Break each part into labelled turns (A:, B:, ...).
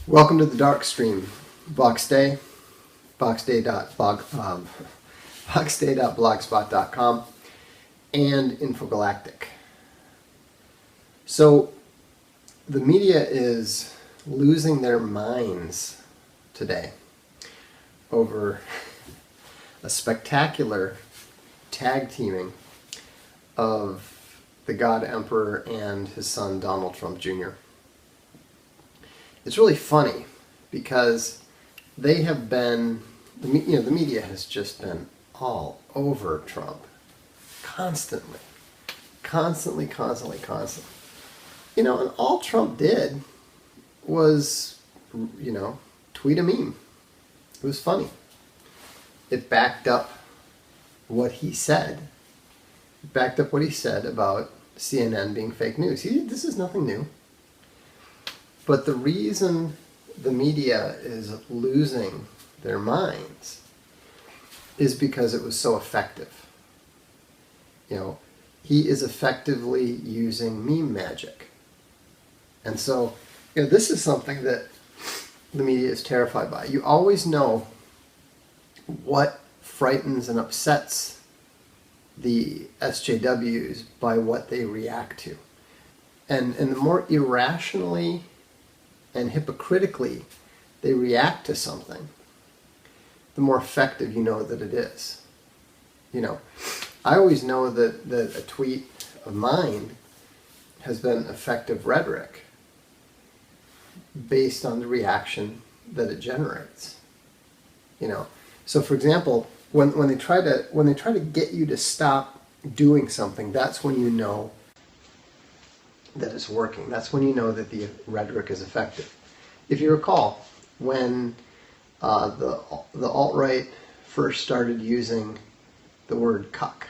A: Welcome to the Darkstream. VoxDay, VoxDay.blogspot.com, and Infogalactic. So the media is losing their minds today over a spectacular tag teaming of the God Emperor and his son Donald Trump Jr. It's really funny because they have been, the media has just been all over Trump constantly. And all Trump did was, tweet a meme. It was funny. It backed up what he said. It backed up what he said about CNN being fake news. This is nothing new. But the reason the media is losing their minds is because it was so effective. He is effectively using meme magic. And so, this is something that the media is terrified by. You always know what frightens and upsets the SJWs by what they react to. And the more irrationally and hypocritically they react to something, the more effective you know that it is. I always know that a tweet of mine has been effective rhetoric based on the reaction that it generates. So for example, when they try to get you to stop doing something, that's when you know that it's working. That's when you know that the rhetoric is effective. If you recall, when the alt-right first started using the word cuck,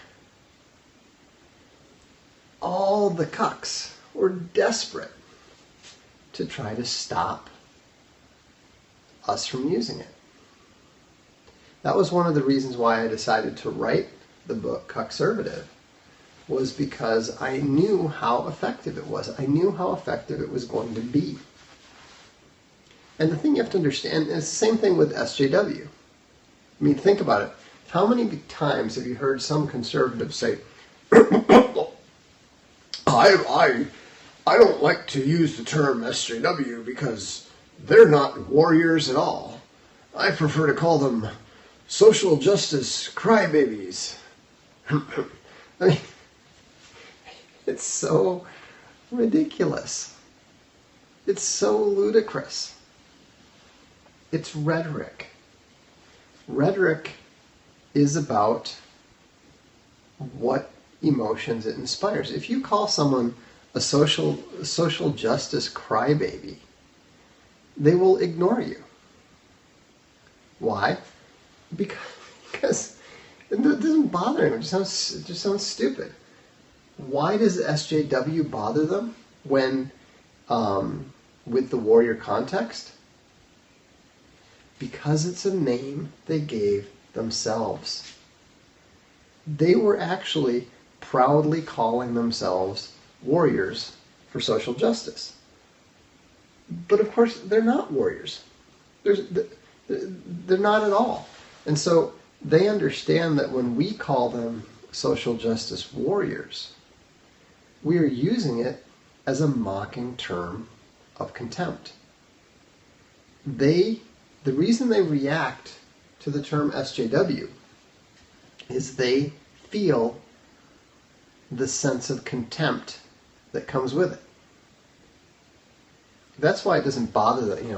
A: all the cucks were desperate to try to stop us from using it. That was one of the reasons why I decided to write the book Cuckservative, was because I knew how effective it was. I knew how effective it was going to be. And the thing you have to understand is the same thing with SJW. Think about it. How many times have you heard some conservatives say, I don't like to use the term SJW because they're not warriors at all. I prefer to call them social justice crybabies. It's so ridiculous. It's so ludicrous. It's rhetoric. Rhetoric is about what emotions it inspires. If you call someone a social justice crybaby, they will ignore you. Why? Because it doesn't bother them. It just sounds stupid. Why does SJW bother them when, with the warrior context? Because it's a name they gave themselves. They were actually proudly calling themselves warriors for social justice. But of course, they're not warriors. They're not at all. And so they understand that when we call them social justice warriors, we are using it as a mocking term of contempt. The reason they react to the term SJW is they feel the sense of contempt that comes with it. That's why it doesn't bother them.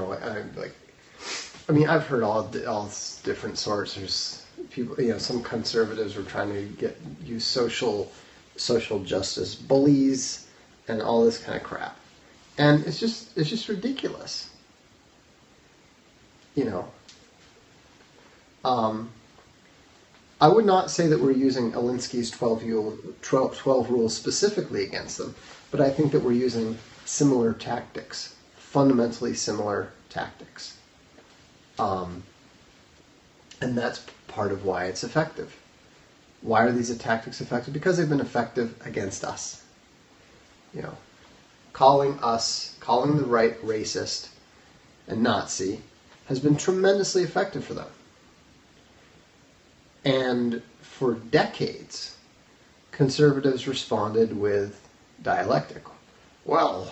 A: I've heard all different sorts. There's people, some conservatives were trying to use social justice bullies and all this kind of crap, and it's just ridiculous. I would not say that we're using Alinsky's 12 rules specifically against them, but I think that we're using similar tactics, fundamentally similar tactics. And that's part of why it's effective. Why are these tactics effective? Because they've been effective against us. Calling the right racist and Nazi has been tremendously effective for them. And for decades, conservatives responded with dialectic. Well,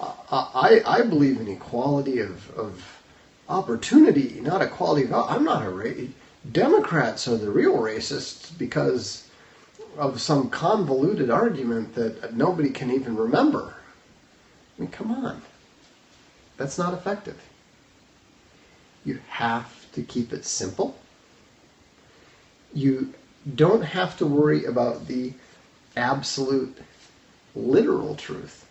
A: I believe in equality of opportunity, not equality of... I'm not a Democrats are the real racists because of some convoluted argument that nobody can even remember. I mean, come on. That's not effective. You have to keep it simple. You don't have to worry about the absolute literal truth.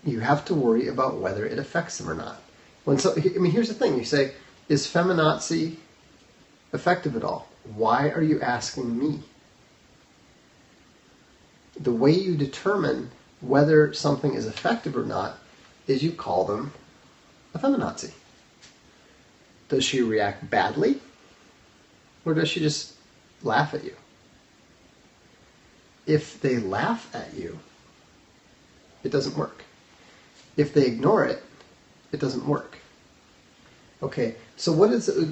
A: You have to worry about whether it affects them or not. Here's the thing. You say, is feminazi effective at all? Why are you asking me? The way you determine whether something is effective or not is you call them a feminazi. Does she react badly? Or does she just laugh at you? If they laugh at you, it doesn't work. If they ignore it, it doesn't work. Okay, so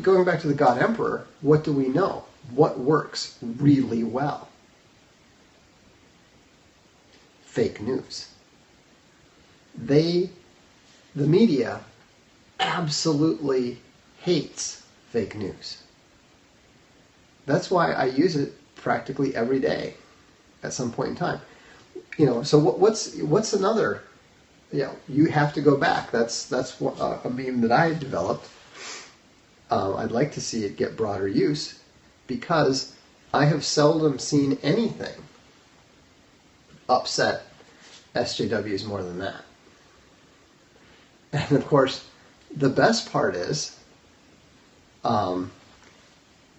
A: going back to the God Emperor, what do we know? What works really well? Fake news. The media absolutely hates fake news. That's why I use it practically every day at some point in time. So what's another... you have to go back. That's a meme that I developed. I'd like to see it get broader use because I have seldom seen anything upset SJWs more than that. And of course, the best part is, the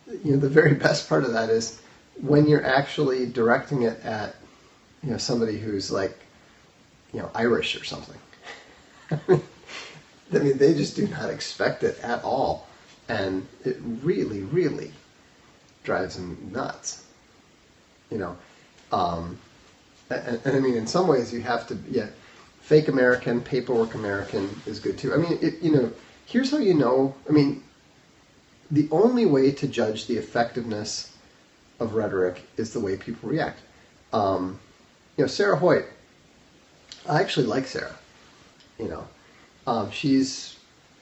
A: very best part of that is when you're actually directing it at, somebody who's like, Irish or something. I mean, they just do not expect it at all. And it really, really drives them nuts. And I mean, in some ways you have to, fake American, paperwork American is good too. I mean, here's how you know, the only way to judge the effectiveness of rhetoric is the way people react. Sarah Hoyt, I actually like Sarah. She's,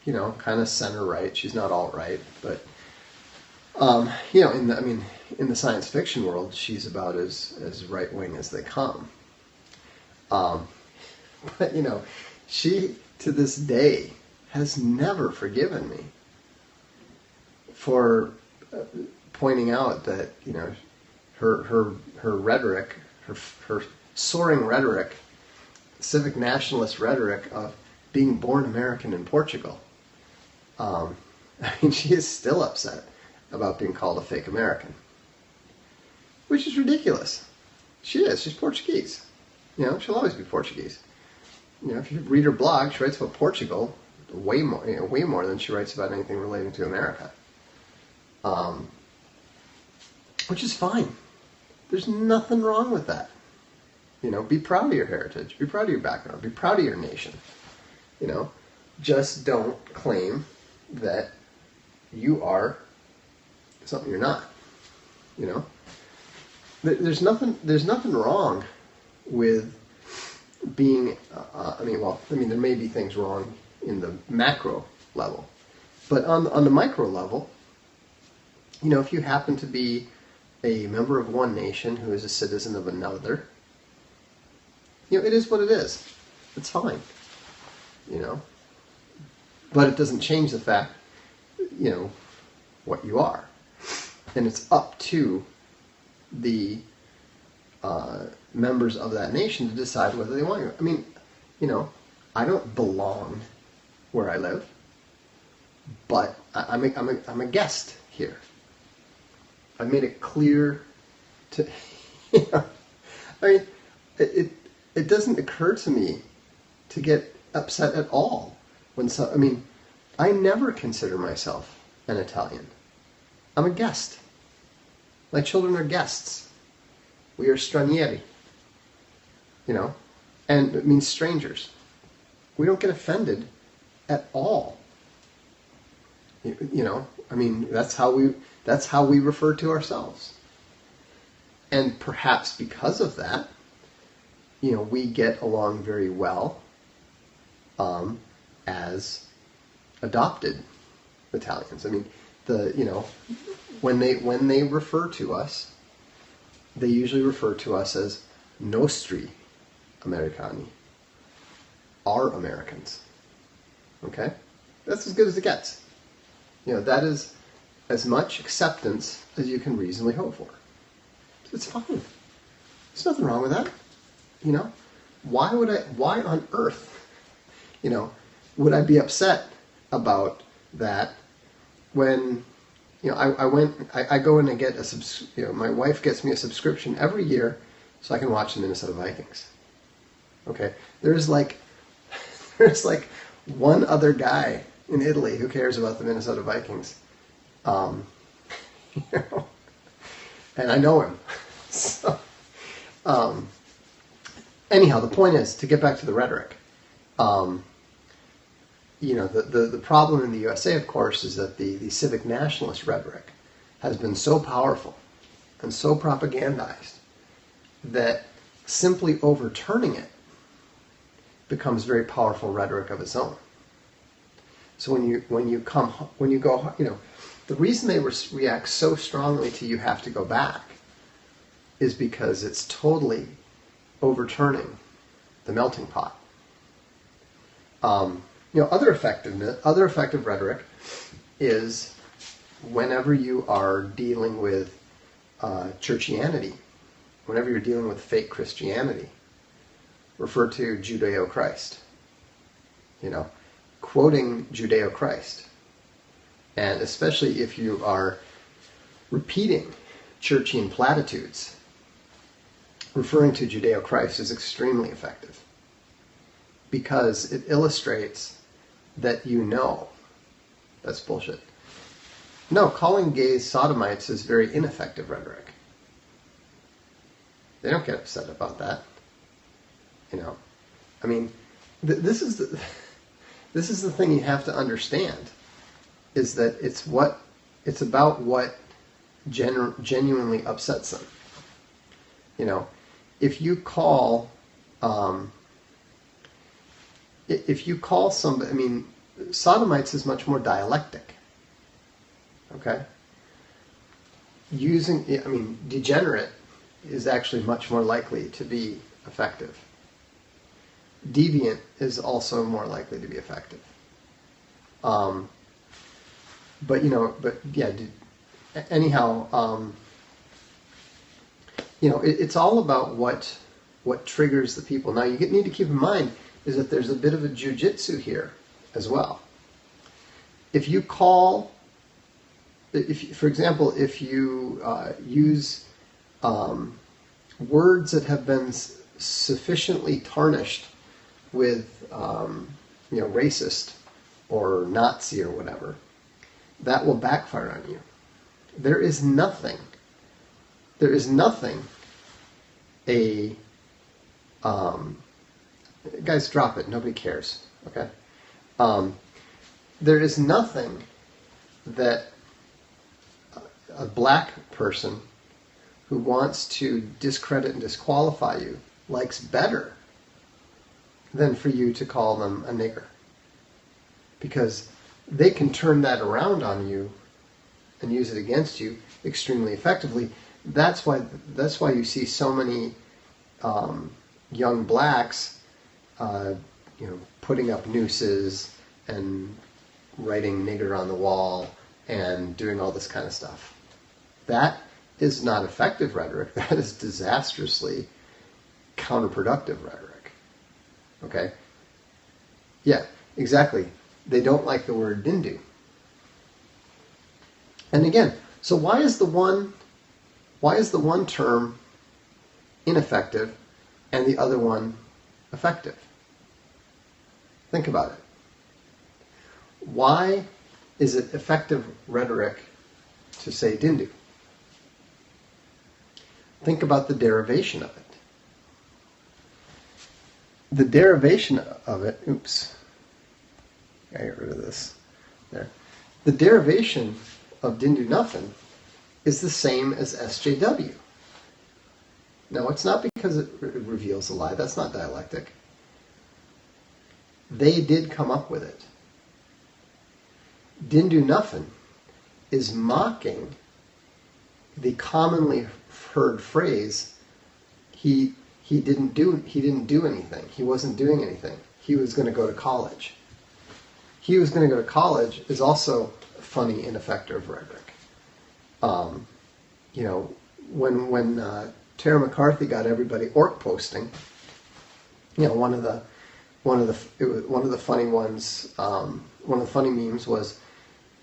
A: kind of center-right. She's not alt-right, but, in the science fiction world, she's about as right-wing as they come. But, she, to this day, has never forgiven me for pointing out that, her rhetoric, her soaring rhetoric, civic nationalist rhetoric of being born American in Portugal. She is still upset about being called a fake American, which is ridiculous. She is. She's Portuguese. She'll always be Portuguese. If you read her blog, she writes about Portugal way more than she writes about anything relating to America. Which is fine. There's nothing wrong with that. Be proud of your heritage. Be proud of your background. Be proud of your nation. Just don't claim that you are something you're not. There's nothing wrong with being. There may be things wrong in the macro level, but on the micro level, if you happen to be a member of one nation who is a citizen of another, it is what it is. It's fine. But it doesn't change the fact, what you are. And it's up to the members of that nation to decide whether they want you. I don't belong where I live, but I'm a guest here. I've made it clear to, it doesn't occur to me to get upset at all when I never consider myself an Italian. I'm a guest. My children are guests. We are stranieri. And it means strangers. We don't get offended at all. You know, I mean, that's how we refer to ourselves. And perhaps because of that, you know, we get along very well as adopted Italians. I mean, when they refer to us, they usually refer to us as nostri Americani, our Americans. Okay? That's as good as it gets. You know, that is as much acceptance as you can reasonably hope for. It's fine. There's nothing wrong with that. You know, why on earth, you know, would I be upset about that when, you know, I go in and get my wife gets me a subscription every year so I can watch the Minnesota Vikings. Okay? There's like one other guy in Italy who cares about the Minnesota Vikings. You know, and I know him. So, anyhow, the point is, to get back to the rhetoric, you know, the problem in the USA, of course, is that the civic nationalist rhetoric has been so powerful and so propagandized that simply overturning it becomes very powerful rhetoric of its own. So when you go, you know, the reason they react so strongly to "you have to go back" is because it's totally overturning the melting pot. You know, other effective rhetoric is whenever you are dealing with churchianity, whenever you're dealing with fake Christianity, refer to Judeo-Christ. You know, quoting Judeo-Christ. And especially if you are repeating churchian platitudes, referring to Judeo-Christ is extremely effective because it illustrates that you know that's bullshit. No, calling gays sodomites is very ineffective rhetoric. They don't get upset about that. You know, I mean, this is the thing you have to understand, is that it's about what genuinely upsets them. You know, if you call somebody, I mean, sodomites is much more dialectic. Okay? Degenerate is actually much more likely to be effective. Deviant is also more likely to be effective. Anyhow, you know, it's all about what triggers the people. Now, you need to keep in mind is that there's a bit of a jujitsu here as well. If you call, for example, if you use words that have been sufficiently tarnished with, you know, racist or Nazi or whatever, that will backfire on you. There is nothing guys, drop it, nobody cares, okay? There is nothing that a black person who wants to discredit and disqualify you likes better than for you to call them a nigger. Because they can turn that around on you and use it against you extremely effectively. That's why you see so many young blacks, you know, putting up nooses and writing "nigger" on the wall and doing all this kind of stuff. That is not effective rhetoric. That is disastrously counterproductive rhetoric. Okay? Yeah, exactly. They don't like the word dindu. And again, so why is the one term ineffective and the other one effective? Think about it. Why is it effective rhetoric to say dindu? Think about the derivation of it. the derivation of it, oops, I get rid of this there. The derivation of didn't do nothing is the same as SJW. No, it's not because it reveals a lie. That's not dialectic. They did come up with it. Didn't do nothing is mocking the commonly heard phrase, he didn't do anything. He wasn't doing anything. He was going to go to college. He was going to go to college is also funny, ineffective rhetoric. You know, when Tara McCarthy got everybody orc posting, you know, one of the funny ones, one of the funny memes was,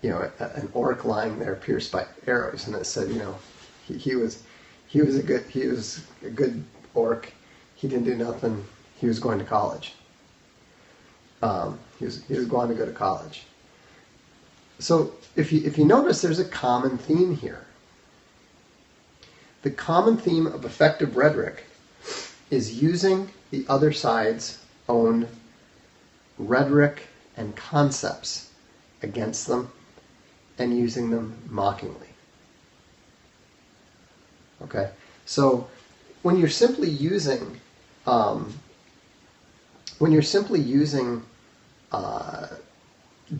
A: you know, an orc lying there pierced by arrows, and it said, you know, he was a good orc. He didn't do nothing. He was going to college. He was going to go to college. So if you notice, there's a common theme here. The common theme of effective rhetoric is using the other side's own rhetoric and concepts against them and using them mockingly. Okay, so when you're simply using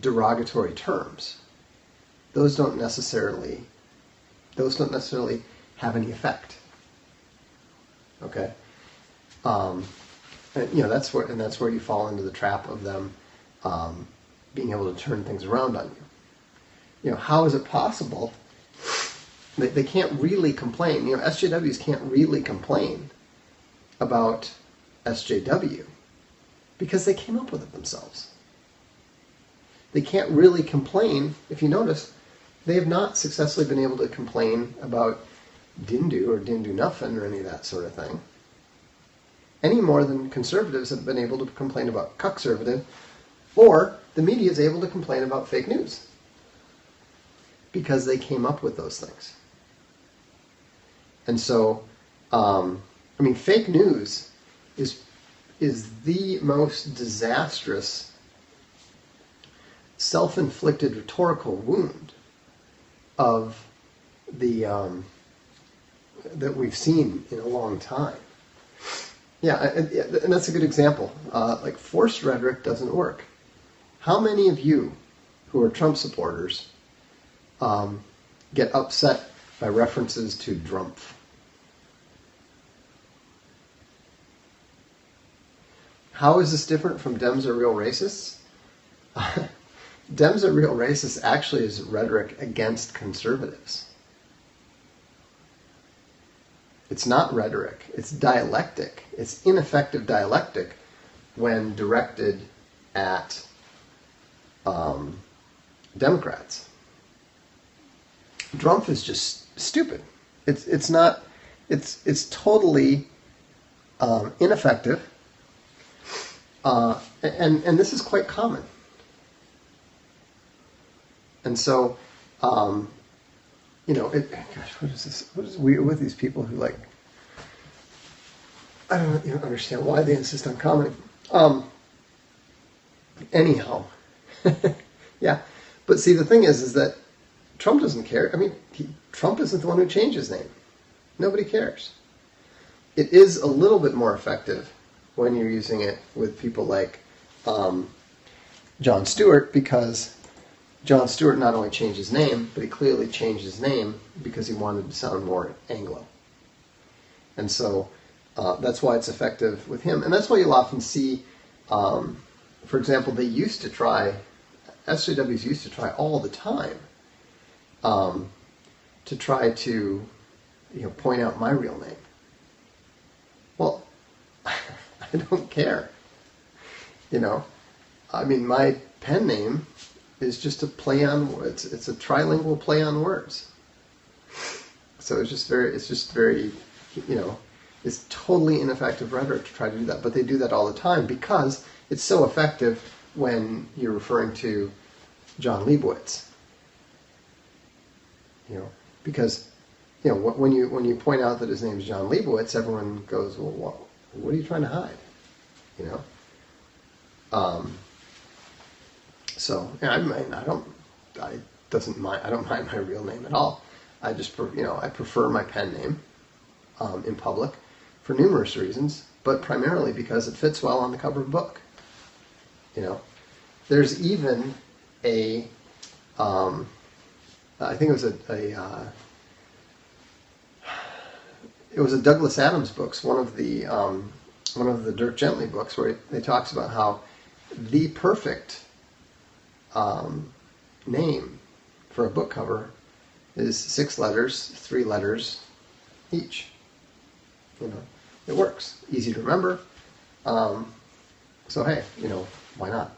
A: derogatory terms, those don't necessarily have any effect. Okay, and, you know, that's where you fall into the trap of them being able to turn things around on you. You know, how is it possible? They can't really complain. You know, SJWs can't really complain about SJW because they came up with it themselves. They can't really complain. If you notice, they have not successfully been able to complain about didn't do or didn't do nothing or any of that sort of thing, any more than conservatives have been able to complain about Cuckservative, or the media is able to complain about fake news because they came up with those things. And so, I mean, fake news is the most disastrous self-inflicted rhetorical wound of the that we've seen in a long time. Yeah, and that's a good example. Like, forced rhetoric doesn't work. How many of you who are Trump supporters get upset by references to Drumpf? How is this different from Dems are real racists? Dems are real racists actually is rhetoric against conservatives. It's not rhetoric, it's dialectic. It's ineffective dialectic when directed at Democrats. Drumpf is just stupid. It's totally ineffective, and this is quite common. And so, you know, gosh, what is this? What is weird with these people who, like, I don't even understand why they insist on commenting. Anyhow, yeah. But see, the thing is that Trump doesn't care. I mean, Trump isn't the one who changed his name. Nobody cares. It is a little bit more effective when you're using it with people like Jon Stewart, because Jon Stewart not only changed his name, but he clearly changed his name because he wanted to sound more Anglo. And so that's why it's effective with him. And that's why you'll often see, for example, SJWs used to try all the time to try to, you know, point out my real name. Well, I don't care. You know, I mean, my pen name is just a play on words. It's a trilingual play on words. So it's just very, you know, it's totally ineffective rhetoric to try to do that. But they do that all the time because it's so effective when you're referring to John Leibowitz. You know, because, you know, when you point out that his name is John Leibowitz, everyone goes, well, what are you trying to hide? you know. So yeah, I don't mind my real name at all. I just I prefer my pen name in public for numerous reasons, but primarily because it fits well on the cover of a book. You know, there's even a I think it was a Douglas Adams books, one of the Dirk Gently books, where he talks about how the perfect name for a book cover is 6 letters, 3 letters each. You know, it works, easy to remember. So hey, why not?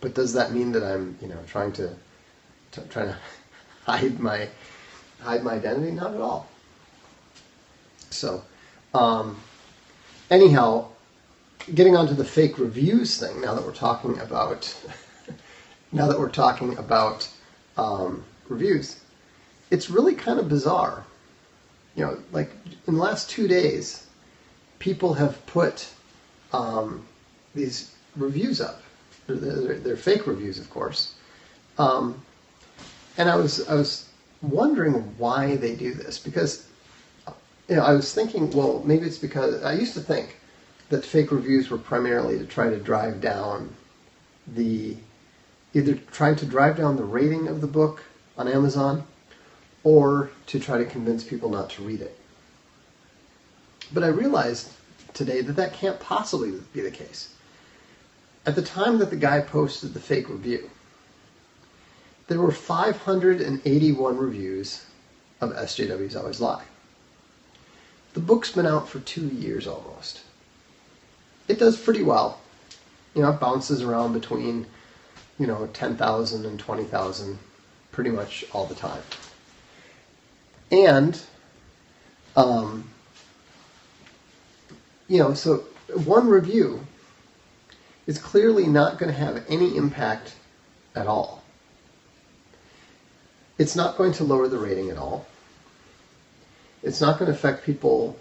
A: But does that mean that I'm trying to hide my identity? Not at all. So, anyhow, getting onto the fake reviews thing. Now that we're talking about reviews, it's really kind of bizarre. Like in the last 2 days, people have put these reviews up. They're fake reviews, of course. And I was wondering why they do this, because I was thinking, well, maybe it's because I used to think that fake reviews were primarily to try to drive down either trying to drive down the rating of the book on Amazon, or to try to convince people not to read it. But I realized today that can't possibly be the case. At the time that the guy posted the fake review, there were 581 reviews of SJWs Always Lie. The book's been out for 2 years almost. It does pretty well. It bounces around between 10,000 and 20,000 pretty much all the time. And so one review is clearly not going to have any impact at all. It's not going to lower the rating at all. It's not going to affect people's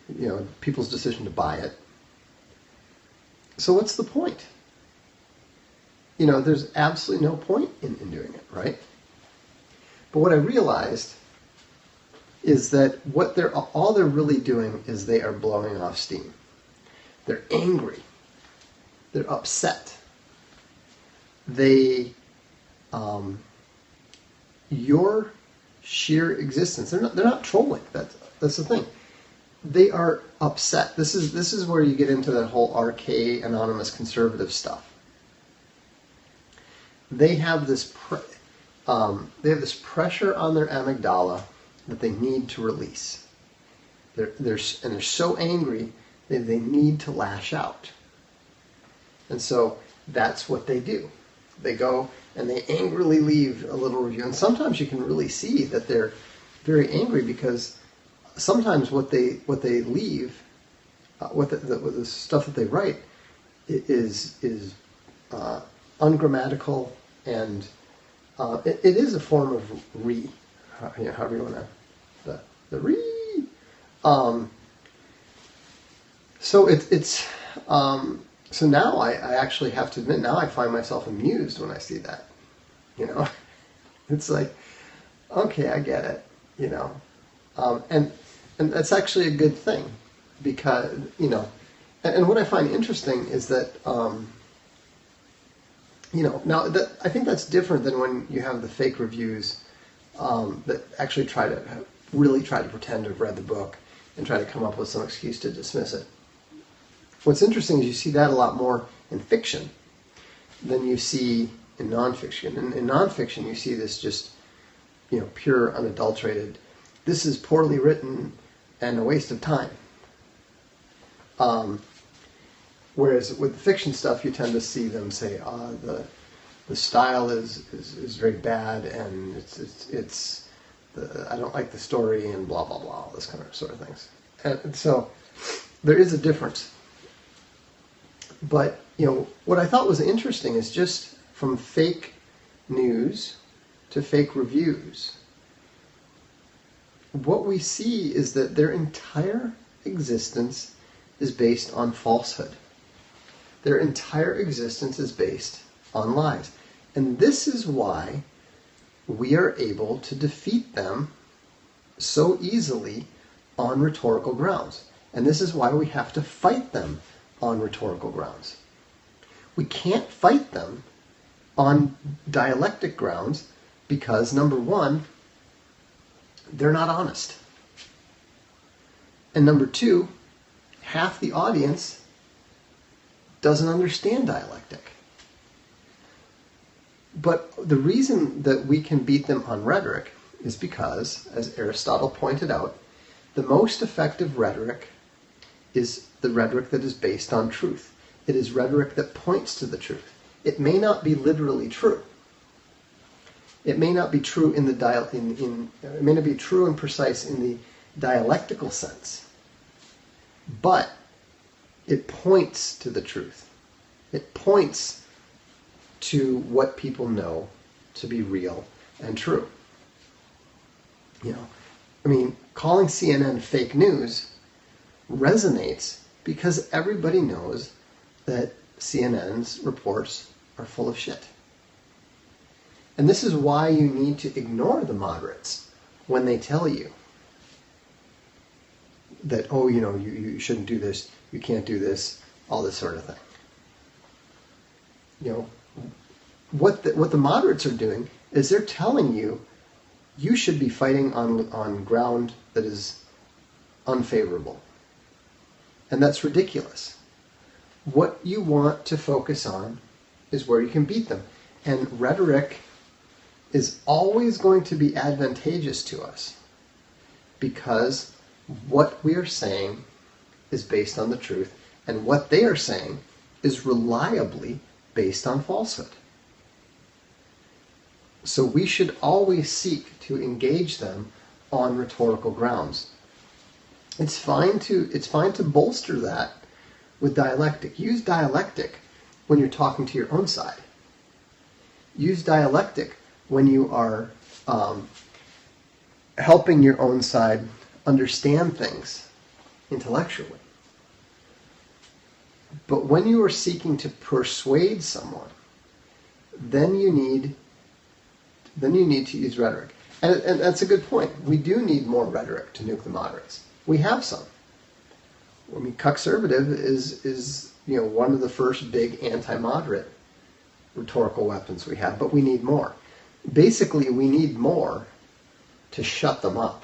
A: decision to buy it. So what's the point? There's absolutely no point in doing it, right? But what I realized is that all they're really doing is they are blowing off steam. They're angry. They're upset. Your sheer existence. They're not trolling. That's the thing. They are upset. This is where you get into that whole RK anonymous conservative stuff. They have this pressure on their amygdala that they need to release. They're so angry that they need to lash out. And so that's what they do. They go and they angrily leave a little review. And sometimes you can really see that they're very angry, because sometimes what they leave, the stuff that they write, is ungrammatical, and it is a form of however you want to, the re. So it's so now I actually have to admit, now I find myself amused when I see that. It's like, okay, I get it. And that's actually a good thing, because and what I find interesting is that now that I think that's different than when you have the fake reviews that actually really try to pretend to have read the book and try to come up with some excuse to dismiss it. What's interesting is you see that a lot more in fiction than you see in nonfiction. In nonfiction, you see this just pure, unadulterated, this is poorly written and a waste of time. Whereas with the fiction stuff, you tend to see them say, the style is very bad, and I don't like the story, and blah blah blah, this kind of sort of things. And so there is a difference. But what I thought was interesting is just from fake news to fake reviews, what we see is that their entire existence is based on falsehood. Their entire existence is based on lies. And this is why we are able to defeat them so easily on rhetorical grounds. And this is why we have to fight them on rhetorical grounds. We can't fight them on dialectic grounds because, number one, they're not honest. And number two, half the audience doesn't understand dialectic. But the reason that we can beat them on rhetoric is because, as Aristotle pointed out, the most effective rhetoric is the rhetoric that is based on truth. It is rhetoric that points to the truth. It may not be literally true. It may not be true in the it may not be true and precise in the dialectical sense, but it points to the truth. It points to what people know to be real and true. Calling CNN fake news resonates because everybody knows that CNN's reports are full of shit. And this is why you need to ignore the moderates when they tell you that, you shouldn't do this, you can't do this, all this sort of thing. What the moderates are doing is they're telling you you should be fighting on ground that is unfavorable. And that's ridiculous. What you want to focus on is where you can beat them. And rhetoric is always going to be advantageous to us because what we are saying is based on the truth, and what they are saying is reliably based on falsehood. So we should always seek to engage them on rhetorical grounds. It's fine to bolster that with dialectic. Use dialectic when you're talking to your own side. Use dialectic when you are helping your own side understand things intellectually. But when you are seeking to persuade someone, then you need to use rhetoric. And that's a good point. We do need more rhetoric to nuke the moderates. We have some. Cuckservative is one of the first big anti-moderate rhetorical weapons we have, but we need more. Basically, we need more to shut them up.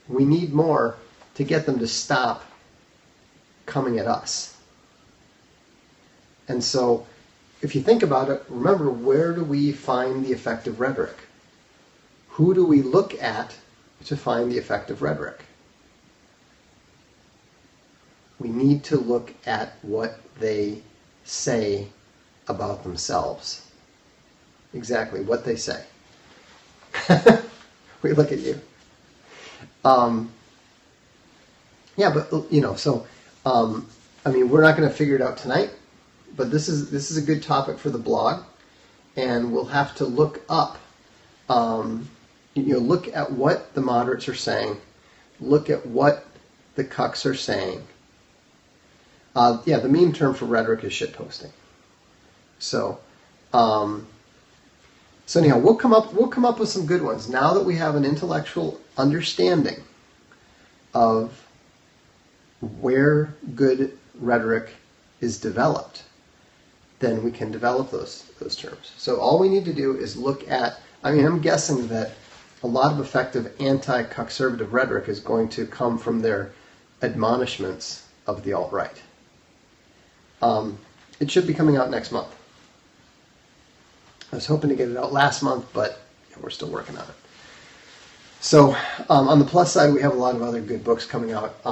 A: We need more to get them to stop coming at us. And so, if you think about it, remember, where do we find the effective rhetoric? Who do we look at to find the effective rhetoric? We need to look at what they say about themselves. Exactly, what they say. We look at you. We're not going to figure it out tonight, but this is a good topic for the blog, and we'll have to look up, look at what the moderates are saying, look at what the cucks are saying. The meme term for rhetoric is shitposting. So anyhow, we'll come up with some good ones now that we have an intellectual understanding of where good rhetoric is developed. Then we can develop those terms. So all we need to do is look at. I'm guessing that a lot of effective anti-Cuckservative rhetoric is going to come from their admonishments of the alt-right. It should be coming out next month. I was hoping to get it out last month, but we're still working on it. So on the plus side, we have a lot of other good books coming out.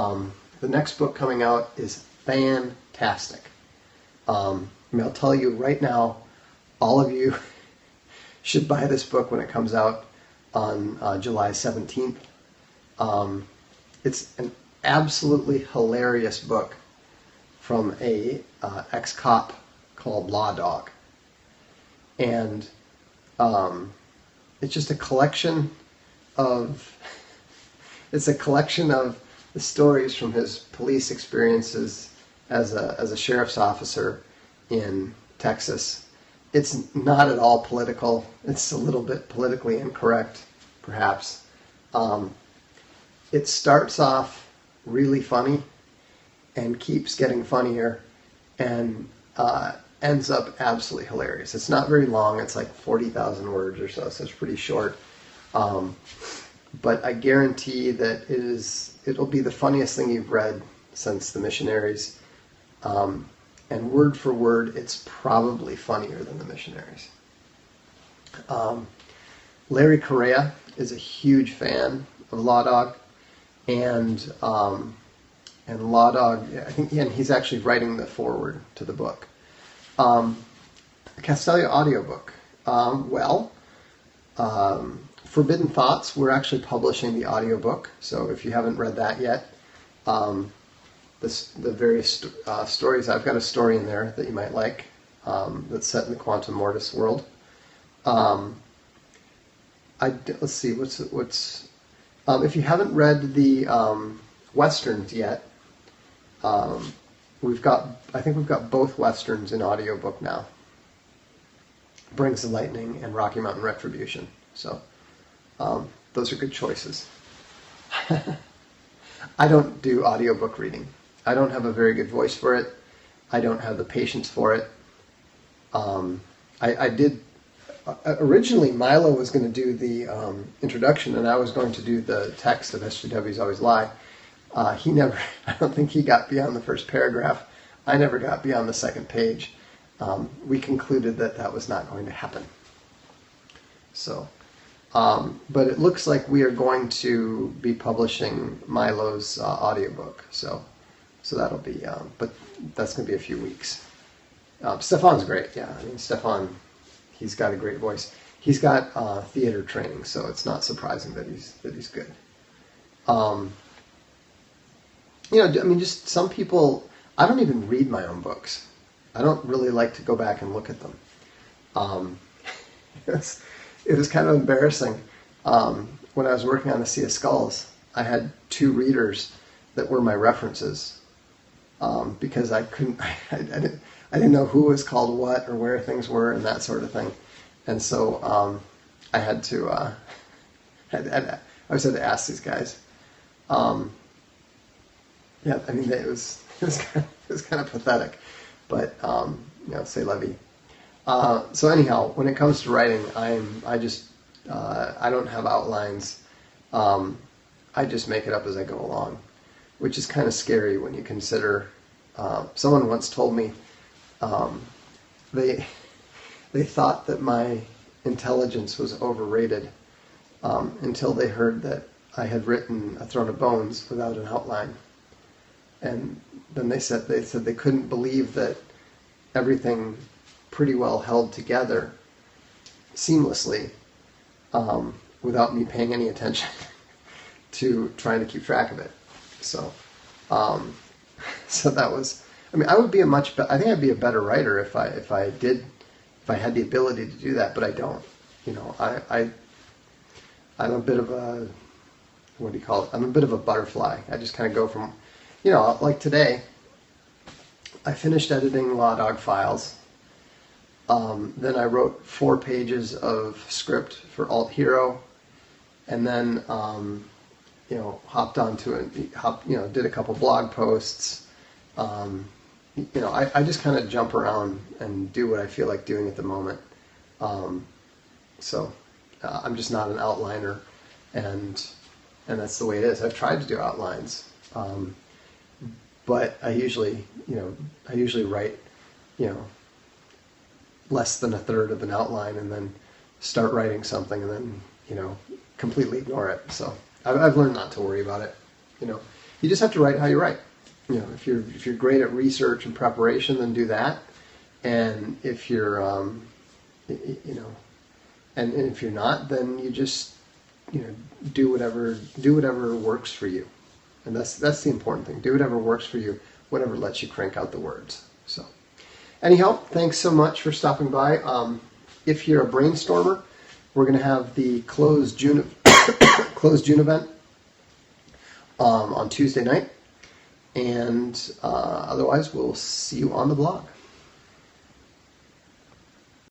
A: The next book coming out is fantastic. I'll tell you right now, all of you should buy this book when it comes out on July 17th. It's an absolutely hilarious book from a ex-cop called Law Dog. And it's just a collection of the stories from his police experiences as a sheriff's officer in Texas. It's not at all political. It's a little bit politically incorrect, perhaps. It starts off really funny and keeps getting funnier and ends up absolutely hilarious. It's not very long. It's like 40,000 words or so it's pretty short. But I guarantee that it'll be the funniest thing you've read since The Missionaries. And word for word, it's probably funnier than The Missionaries. Larry Correa is a huge fan of Law Dog, and Law Dog, I think, and he's actually writing the foreword to the book. Castelia audiobook. Forbidden Thoughts, we're actually publishing the audiobook, so if you haven't read that yet, the various stories, I've got a story in there that you might like that's set in the Quantum Mortis world. Let's see, if you haven't read the Westerns yet, I think we've got both Westerns in audiobook now. Brings the Lightning and Rocky Mountain Retribution. So those are good choices. I don't do audiobook reading. I don't have a very good voice for it. I don't have the patience for it. I did originally Milo was going to do the introduction, and I was going to do the text of SJWs Always Lie. I don't think he got beyond the first paragraph. I never got beyond the second page. We concluded that was not going to happen. So, but it looks like we are going to be publishing Milo's audiobook. So that'll be, but that's going to be a few weeks. Stefan's great. Yeah, I mean, Stefan, he's got a great voice. He's got theater training, so it's not surprising that he's good. Just some people, I don't even read my own books. I don't really like to go back and look at them. It was kind of embarrassing. When I was working on the Sea of Skulls, I had 2 readers that were my references because I didn't know who was called what or where things were and that sort of thing. And so I had to, I always had to ask these guys. It was kind of pathetic, but c'est la vie. So anyhow, when it comes to writing, I don't have outlines. I just make it up as I go along, which is kind of scary when you consider. Someone once told me they thought that my intelligence was overrated until they heard that I had written A Throne of Bones without an outline. And then they said they couldn't believe that everything pretty well held together seamlessly without me paying any attention to trying to keep track of it. So that was. I would be I think I'd be a better writer if I had the ability to do that, but I don't. I'm a bit of a, what do you call it? I'm a bit of a butterfly. I just kind of go from. Like today, I finished editing Law Dog files. Then I wrote 4 pages of script for Alt Hero, and then hopped onto it. Did a couple blog posts. I just kind of jump around and do what I feel like doing at the moment. So I'm just not an outliner, and that's the way it is. I've tried to do outlines. But I usually write, less than a third of an outline and then start writing something and then, completely ignore it. So I've learned not to worry about it. You just have to write how you write. If you're great at research and preparation, then do that. And if you're, and if you're not, then you just, do whatever works for you. And that's the important thing. Do whatever works for you, whatever lets you crank out the words. So, anyhow, thanks so much for stopping by. If you're a brainstormer, we're going to have the closed June event on Tuesday night. And otherwise, we'll see you on the blog.